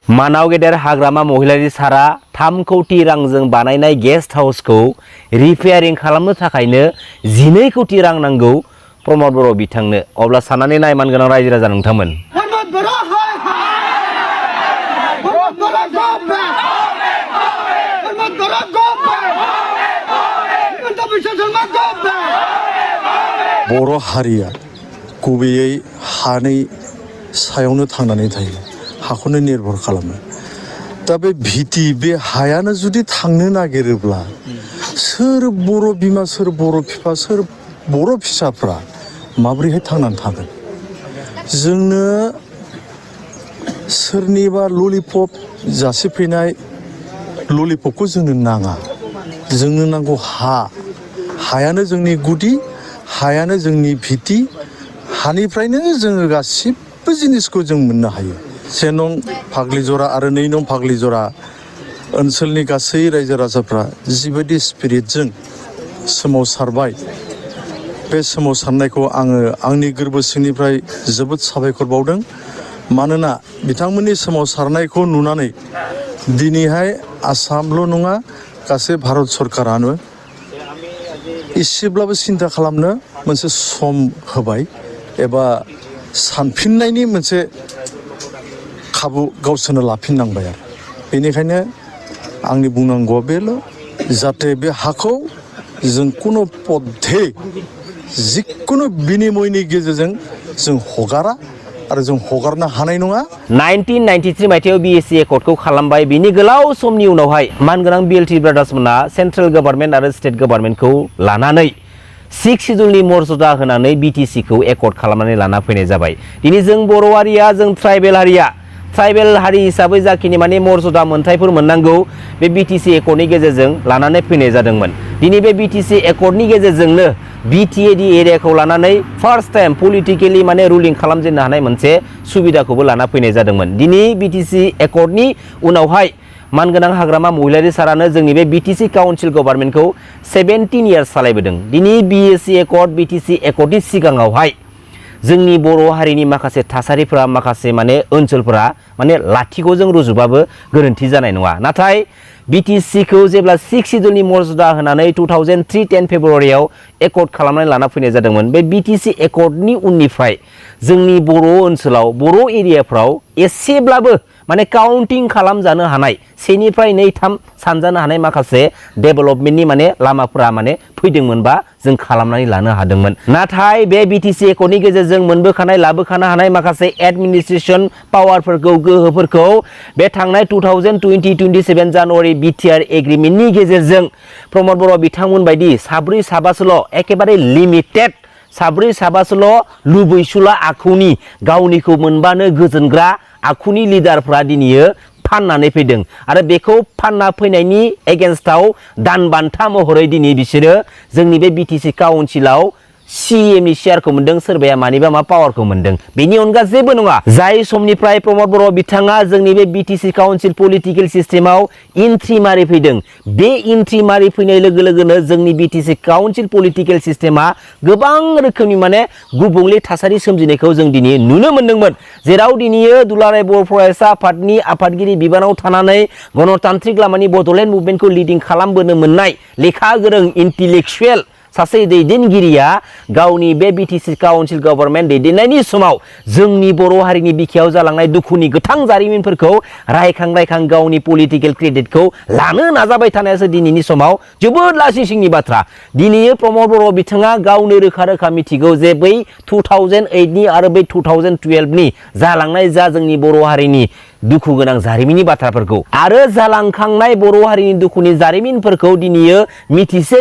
मानाव गेदेर हाग्रामा महिलारि सारा 3 कौटि रांजों बानायनाय गेस्ट हाउसखौ रिपेयारिं खालामनो थाखायनो 12 कौटि रां नांगौ प्रमद बर' बिथांनो। अब्ला साननानै नाय मानगोनां रायजो राजा नोंथांमोन। बर' हारिया गुबैयै हानि सायावनो थांनानै थायो, हाखौनो निर्भर खालामो। दा बे भिटि बे हायानो जुदि थांनो नागिरोब्ला सोर बर' बिमा, सोर बर' बिफा, सोर बर' फिसाफ्रा माबोरैहाय थांनानै थागोन? जोंनो सोरनिबा ललिपप जासिफैनाय ललिपपखौ जोंनो नाङा, जोंनो नांगौ हा। हायानो जोंनि गुदि, हायानो जोंनि भिटि। हानिफ्रायनो जोङो गासिबो जिनिसखौ जों मोननो हायो। 1 नं फाग्लिजरा आरो 2 नं फाग्लिजरा ओनसोलनि गासै रायजो राजाफ्रा जिबायदि स्पिरिटजों सोमावसारबाय, बे सोमावसारनायखौ आङो आंनि गोरबो सिंनिफ्राय जोबोद साबायखर बावदों। मानोना बिथांमोननि सोमावसारनायखौ नुनानै दिनैहाय आसामल' नङा, गासै भारत सरकारानो एसेब्लाबो सिन्था खालामनो मोनसे सम होबाय एबा सानफिननायनि मोनसे खाबु गावसोरनो लाफिननांबाय आरो। बेनिखायनो आंनि बुंनांगौआ बेल' जाहाथे बे हाखौ जों कुनु पद्धे जिखुनु बिनिमयनि गेजेरजों जों हगारा आरो जों हगारनो हानाय नङा। 1993 मायथाइयाव BTC एकर्डखौ खालामबाय। बिनि गोलाव समनि उनावहाय मानगोनां BLT ब्रादार्समोना सेन्ट्रेल गभर्नमेन्ट आरो स्टेट गभर्नमेन्टखौ लानानै 6 सिड्युलनि मर्यादा होनानै BTCखौ एकर्ड खालामनानै लाना फैनाय जाबाय। दिनै जों बर' हारिया, जों ट्राइबेल हारि हिसाबै जाखिनि माने मर्यादा मोनथायफोर मोननांगौ बे BTC एकर्डनि गेजेरजों लानानै फैनाय जादोंमोन। दिनै बे BTC एकर्डनि गेजेरजोंनो BTAD एरियाखौ लानानै फार्स्ट टाइम पलिटिकेलि माने रुलिं खालामजेननो हानाय मोनसे सुबिदाखौबो लाना फैनाय जादोंमोन। दिनै BTC एकर्डनि उनावहाय मानगोनां हाग्रामा महिलारि सारानो जोंनि बे BTC काउन्सिल गभर्नमेन्टखौ 17 इयार्स सालायबोदों। दिनै BTC एकर्डनि सिगाङावहाय जोंनि बर' हारिनि माखासे थासारिफोरा, माखासे माने ओनसोलफोरा माने लाथिख'जों रुजुबाबो गोरोन्थि जानाय नङा। नाथाय BTCखौ जेब्ला 6 सिड्युलनि मर्यादा होनानै 2003 10 फेब्रुवारियाव एकर्ड खालामनानै लाना फैनाय जादोंमोन। बे BTC एकर्डनि उननिफ्राय जोंनि बर' ओनसोलाव, बर' एरियाफ्राव एसेब्लाबो माने काउन्टिं खालामजानो हानाय, 1 निफ्राय 2 3 सानजानो हानाय माखासे डेभेलपमेन्टनि माने लामाफोरा माने फैदोंमोनबा जों खालामनानै लानो हादोंमोन। नाथाय बे BTC एकर्डनि गेजेरजों मोनबोखानाय, लाबोखानो हानाय माखासे एडमिनिस्ट्रेसन पावारफोरखौ, गोहोफोरखौ बे थांनाय 2027 जानुवारि BTR एग्रिमेन्टनि गेजेरजों प्रमद बर' बिथांमोन बायदि 4 साबासोल' एखेबारे लिमिटेड 4 साबासोल' लुबैसुला आखुनि, गावनिखौ मोनबानो गोजोनग्रा आखुनि लिडारफ्रा दिनैयो फाननानै फैदों। आरो बेखौ फानना फैनायनि एगेन्स्टआव दान बान्था महरै दिनै बिसोरो जोंनि बे BTC काउन्सिलाव CMनि शेयारखौ मोनदों, सोरबाया मानिबा मा पावारखौ मोनदों। बेनि अनगा जेबो नङा। जाय समनिफ्राय प्रमद बर' बिथाङा जोंनि बे BTC काउन्सिल पलिटिकेल सिस्टेमाव इन्ट्रि मारि फैदों, बे इन्ट्रि मारि फैनाय लोगो लोगोनो जोंनि BTC काउन्सिल पलिटिकेल सिस्टेमा गोबां रोखोमनि माने गुबुंले थासारि सोमजिनायखौ जों दिनै नुनो मोन्दोंमोन। जेराव दिनैयो दुलाराय बर' फरायसा आफादनि आफादगिरि बिबानाव थानानै गणतान्त्रिक लामानि बड'लेण्ड मुभमेन्टखौ लिडिं खालामबोनो मोननाय लेखा गोरों इन्टेलेक्सुवेल सासे दैदेनगिरिया गावनि बे BTC काउन्सिल गभर्नमेन्ट दैदेननायनि समाव जोंनि बर' हारिनि बिखायाव जालांनाय दुखुनि गोथां जारिमिनफोरखौ रायखां गावनि पलिटिकेल क्रेडिटखौ लानो नाजाबाय थानायासो दिनैनि समाव जोबोद लासिंसिंनि बाथ्रा। दिनै प्रमद बर' बिथाङा गावनो रोखा मिथिगौ जे बै 2008नि आरो बै 2012नि जालांनाय जा जोंनि बर' हारिनि दुखु गोनां जारिमिननि बाथ्राफोरखौ आरो जालांखांनाय बर' हारिनि दुखुनि जारिमिनफोरखौ दिनैयो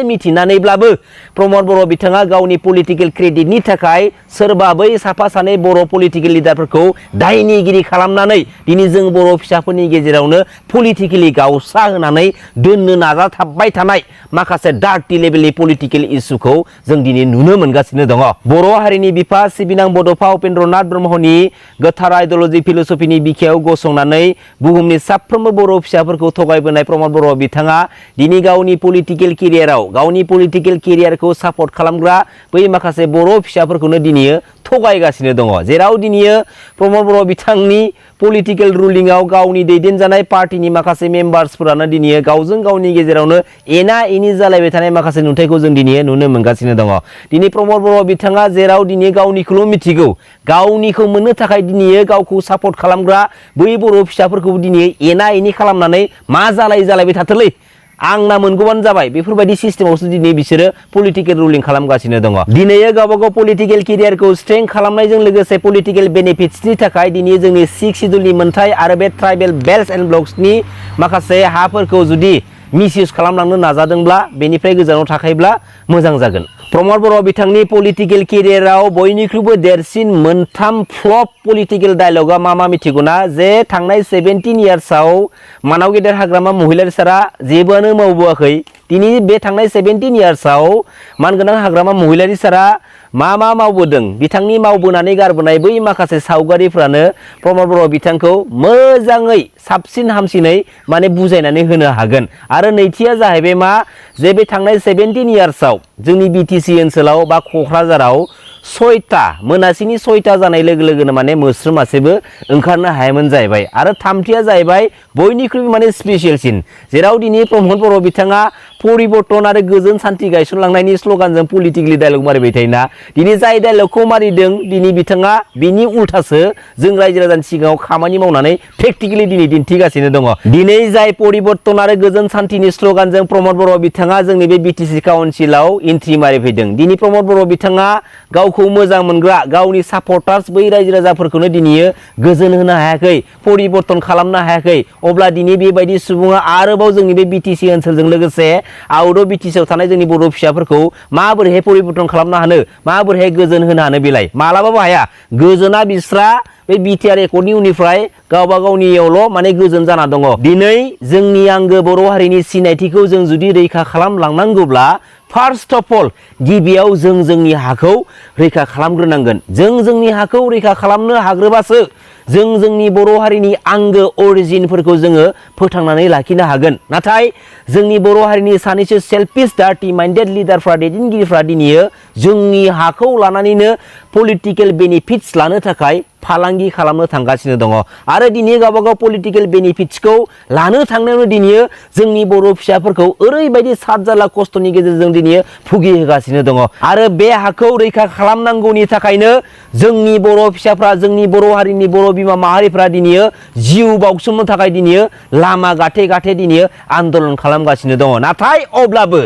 मिथिनानैब्लाबो प्रमद बर' बिथाङा गावनि पलिटिकेल क्रेडिटनि थाखाय सोरबा बै साफा सानै बर' पलिटिकेल लिडारफोरखौ दायनिगिरि खालामनानै दिनै जों बर' फिसाफोरनि गेजेरावनो पलिटिकेलि गावस्रा होनानै दोननो नाजाथाबबाय थानाय माखासे डार्टि लेभेलनि पलिटिकेल इस्युखौ जों दिनै नुनो मोनगासिनो दङ। बर' हारिनि बिफा सिबिनां बड'फा उपेन्द्रनाथ ब्रह्मनि गोथार आइडिय'लजि फिलसफिनि बिखायाव गसंनानै बुहुमनि साफ्रोमबो बर' फिसाफोरखौ थगायबोनाय प्रमद बर' बिथाङा दिनै गावनि पलिटिकेल केरियारखौ सापर्ट खालामग्रा बै माखासे बर' फिसाफोरखौनो दिनै थगायगासिनो दङ। जेराव दिनै प्रमद बर' बिथांनि पलिटिकेल रुलिंआव गावनि दैदेनजानाय पार्टीनि माखासे मेम्बार्सफोरानो दिनै गावजों गावनि गेजेरावनो एना एनि जालायबाय थानाय माखासे नुथायखौ जों दिनै नुनो मोनगासिनो दङ। दिनै प्रमद बर' बिथाङा जेराव दिनै गावनिखौल' मिथिगौ, गावनिखौ मोननो थाखाय दिनै गावखौ सापर्ट खालामग्रा बै बर' फिसाफोरखौ दिनै एना एनि खालामनानै मा जालायबाय थाथोलै, आंना मोनगौबानो जाबाय, बेफोरबायदि सिस्टेमावसो दिनै बिसोरो पलिटिकेल रुलिं खालामगासिनो दङ। दिनै गावबा गाव पलिटिकेल केरियारखौ स्ट्रेंथ खालामनायजों लोगोसे पलिटिकेल बेनिफिट्सनि थाखाय दिनै जोंनि 6 शिड्युलनि मोनथाय आरो बे ट्राइबेल बेल्ट्स एन्ड ब्लक्सनि माखासे हाफोरखौ जुदि मिसइउज खालामलांनो नाजादोंब्ला बेनिफ्राय गोजानाव थाखायब्ला मोजां जागोन। प्रमद बर' बिथांनि पलिटिकेल केरियाराव बयनिख्रुइबो देरसिन मोनथाम फ्लप पलिटिकेल डायलगा मा मिथिगौना? जे थांनाय 17 इयार्सआव मानाव गेदेर हाग्रामा महिलारि सारा जेबोआनो मावबोआखै। दिनै बे थांनाय 17 इयार्सआव मानगोनां हाग्रामा महिलारि सारा मा मावबोदों, बिथांनि मावबोनानै गारबोनाय बै माखासे सावगारिफ्रानो प्रमद बर' बिथांखौ मोजाङै साबसिन हामसिनै माने बुजायनानै होनो हागोन। आरो नैथिया जाहैबाय मा, जे बे थांनाय 17 इयार्सआव जोंनि BTC ओनसोलाव बा क'क्राझाराव 6टा मोनासिनि 6टा जानाय लोगो लोगोनो माने मोस्रोम मासेबो ओंखारनो हायामोन जाहैबाय। आरो थामथिया जाहैबाय बयनिख्रुइबो माने स्पेसियेलसिन, जेराव दिनै प्रमद बर' बिथाङा परिबर्तन आरो गोजोन सान्थि गायसनलांनायनि स्ल'गानजों पलिटिकेलि डायलग मारिबाय थायोना, दिनै जाय डायलगखौ मारिदों दिनै बिथाङा बिनि उल्थासो जों रायजो राजानि सिगाङाव खामानि मावनानै प्रेक्टिकेलि दिनै दिन्थिगासिनो दङ। दिनै जाय परिबर्तन आरो गोजोन सान्थिनि स्ल'गानजों प्रमद बर' बिथाङा जोंनि बे BTC काउन्सिलाव एन्ट्रि मारिफैदों, दिनै प्रमद बर' बिथाङा गावखौ मोजां मोनग्रा गावनि सापर्टार्स बै रायजो राजाफोरखौनो दिनै गोजोन होनो हायाखै, परिबर्तन खालामनो हायाखै। अब्ला दिनै बेबायदि सुबुङा आरोबाव जोंनि बे BTC ओनसोलजों लोगोसे आउट अफ BTC आव थानाय जोंनि बर' फिसाफोरखौ माबोरैहाय परिबर्तन खालामनो हानो, माबोरैहाय गोजोन होनो हानो? बेलाय मालाबाबो हाया। गोजोना बिस्रा बे BTR एकर्डनि उननिफ्राय गावबा गावनियावल' माने गोजोन जाना दङ। दिनै जोंनि आंगो बर' हारिनि सिनायथिखौ जों जुदि रैखा खालामलांनांगौब्ला फार्स्ट अफ अल गिबियाव जों जोंनि हाखौ रैखा खालामग्रोनांगोन। जों जोंनि हाखौ रैखा खालामनो हाग्रोबासो जों जोंनि बर' हारिनि आंगो अरिजिनफोरखौ जोङो फोथांनानै लाखिनो हागोन। नाथाय जोंनि बर' हारिनि सानैसो सेल्फिश डार्टि माइन्डेड लिडारफ्रा, दैदेनगिरिफ्रा दिनै जोंनि हाखौ लानानैनो पलिटिकेल बेनिफिट्स लानो थाखाय फालांगि खालामनो थांगासिनो दङ। आरो दिनै गावबा गाव पलिटिकेल बेनिफिट्सखौ लानो थांनायावनो दिनै जोंनि बर' फिसाफोरखौ ओरैबायदि सात जारला खस्थ'नि गेजेरजों दिनै भुगिहोगासिनो दङ। आरो बे हाखौ रैखा खालामनांगौनि थाखायनो जोंनि बर' फिसाफ्रा, जोंनि बर' हारिनि बर' बिमा माहारिफ्रा दिनै जिउ बाउसोमनो थाखाय दिनै लामा गाथे गाथे दिनै आन्दलन खालामगासिनो दङ। नाथाय अब्लाबो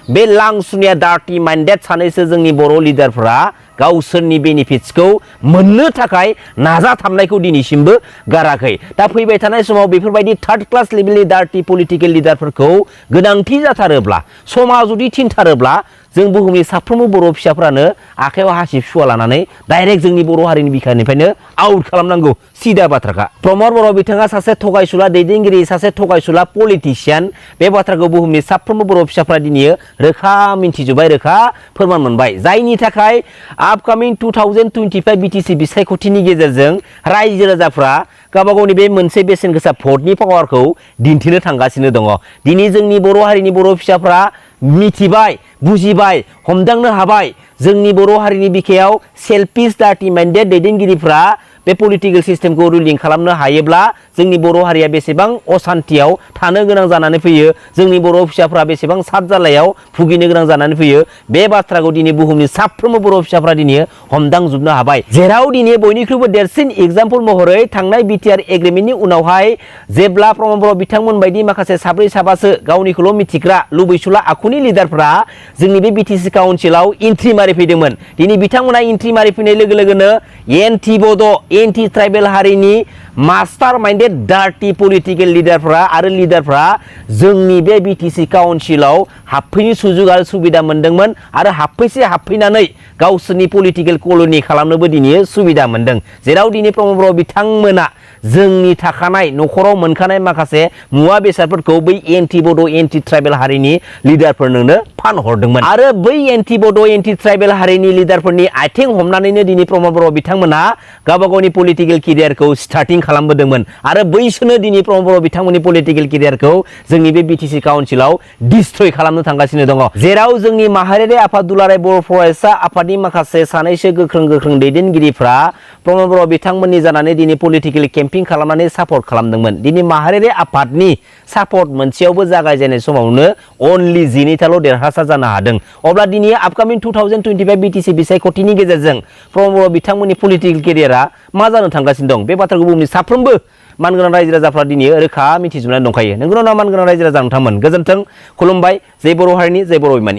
बे लांसुनिया डार्टि माइन्डेड सानैसो जोंनि बर' लिडारफ्रा गावसोरनि बेनिफिट्सखौ मोननो थाखाय नाजाथाबनायखौ दिनैसिमबो गाराखै। दा फैबाय थानाय समाव बेफोरबायदि थार्ड क्लास लेभेलनि डार्टि पलिटिकेल लिडारफोरखौ गोनांथि जाथारोब्ला, समा जुदि थिनथारोब्ला जों बुहुमनि साफ्रोमबो बर' फिसाफ्रानो आखायाव हासिब सुवा लानानै डाइरेक्ट जोंनि बर' हारिनि बिखानिफ्रायनो आउट खालामनांगौ, सिदा बाथ्राखा। प्रमद बर' बिथाङा सासे थगायसुला दैदेनगिरि, सासे थगायसुला पलिटिशियान, बे बाथ्राखौ बुहुमनि साफ्रोमबो बर' फिसाफ्रा दिनै रोखा मिन्थिजोब्बाय, रोखा फोरमान मोनबाय। जायनि थाखाय आपकामिं 2025 BTC बिसायख'थिनि गेजेरजों रायजो राजाफ्रा गावबा गावनि बे मोनसे बेसेन गोसा भटनि पावारखौ दिन्थिनो थांगासिनो दङ। दिनै जोंनि बर' हारिनि बर' फिसाफ्रा मिथिबाय, बुजिबाय, हमदांनो हाबाय, जोंनि बर' हारिनि बिखायाव सेल्फिश डार्टि माइन्डेड दैदेनगिरिफ्रा बे पलिटिकेल सिस्टेमखौ रुलिं खालामनो हायोब्ला जोंनि बर' हारिया बेसेबां असान्थियाव थानो गोनां जानानै फैयो, जोंनि बर' फिसाफ्रा बेसेबां सात जारलायाव भुगिनो गोनां जानानै फैयो, बे बाथ्राखौ दिनै बुहुमनि साफ्रोमबो बर' फिसाफ्रा दिनै हमदांजोबनो हाबाय। जेराव दिनै बयनिख्रुइबो देरसिन एग्जाम्पल महरै थांनाय BTR एग्रिमेन्टनि उनावहाय जेब्ला प्रमद बर' बिथांमोन बायदि माखासे साब्रै साबासो गावनिखौल' मिथिग्रा लुबैसुला आखुनि लिडारफ्रा जोंनि बे BTC काउन्सिलाव एन्ट्रि मारिफैदोंमोन। दिनै बिथांमोना एन्ट्रि मारिफैनाय लोगो लोगोनो एन्टि बड', एन्टि ट्राइबेल हारिनि मास्टार माइन्डेड डार्टि पलिटिकेल लिडारफ्रा आरो लिडारफ्रा जोंनि बे BTC काउन्सिलाव हाबफैनो सुजुग आरो सुबिदा मोनदोंमोन। आरो हाबफैनानै गावसोरनि पलिटिकेल कल'नि खालामनोबो दिनै सुबिदा मोनदों। जेराव दिनै प्रमद बर' बिथांमोना जोंनि थाखानाय न'खराव मोनखानाय माखासे मुवा बेसादफोरखौ बै एन्टि बड', एन्टि ट्राइबेल हारिनि लिडारफोरनोनो फानहरदोंमोन। आरो बै एन्टि बड', एन्टि ट्राइबेल हारिनि लिडारफोरनि आथिं हमनानैनो दिनै प्रमद बर' बिथांमोना गावबा गावनि पलिटिकेल केरियारखौ स्टार्टिं खालामबोदोंमोन। आरो बैसोरनो दिनै प्रमद बर' बिथांमोननि पलिटिकेल केरियारखौ जोंनि बे BTC काउन्सिलाव डिस्ट्रय खालामनो थांगासिनो दङ। जेराव जोंनि माहारियारि आफाद दुलाराय बर' फरायसा आफादनि माखासे सानैसो गोख्रों दैदेनगिरिफ्रा प्रमद बर' बिथांमोननि जानानै दिनै पलिटिकेलि केम्पिं खालामनानै सापर्ट खालामदोंमोन दिनै माहारियारि आफादनि सापर्ट मोनसेयावबो जागायजेननाय समावनो अनलि 12थाल' देरहासार जानो हादों अब्ला दिनै आपकामिं 2025 BTC बिसायख'थिनि गेजेरजों प्रमद बर' बिथांमोननि पलिटिकेल केरियारा मा जानो थांगासिनो दं बे बाथ्राखौ बुहुमनि साफ्रोमबो मानगोनां रायजो राजाफ्रा दिनै रोखा मिथिजोबनानै दंखायो नंगौना नङा मानगोनां रायजो राजा नोंथांमोन गोजोन्थों खुलुमबाय जय बर' हारिनि जय बर' बिमानि